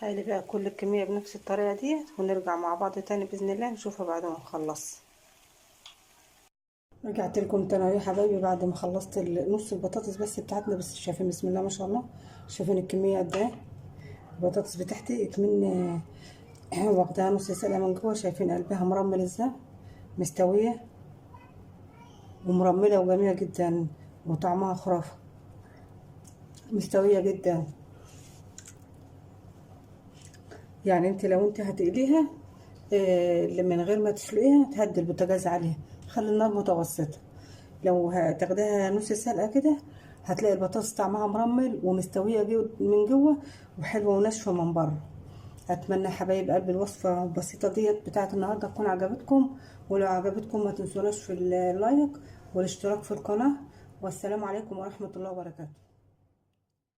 هايلي بقى كل الكمية بنفس الطريقة ديت، ونرجع مع بعض تاني بإذن الله نشوفها بعد ما نخلص. رجعت لكم تاني يا حبايبي بعد ما خلصت نص البطاطس بس بتاعتنا. بس شايفين بسم الله ما شاء الله، شايفين الكمية قد ايه. البطاطس بتاعتي كمان واخداها نص سلقة من جوه. شايفين قلبها مرمل ازاي، مستوية ومرملة وجميلة جدا وطعمها خرافة، مستوية جدا. يعني انت لو انت هتقليها من غير ما تسلقيها تهدي البوتاجاز عليها، خلي النار متوسطة. لو هتاخديها نص سلقة كده هتلاقي البطاطس طعمها مرمل ومستوية من جوه وحلوة وناشفة من بره. اتمنى حبايب قلب الوصفة البسيطة ديت بتاعت النهاردة تكون عجبتكم، ولو عجبتكم ما تنسوناش في اللايك والاشتراك في القناة. والسلام عليكم ورحمة الله وبركاته.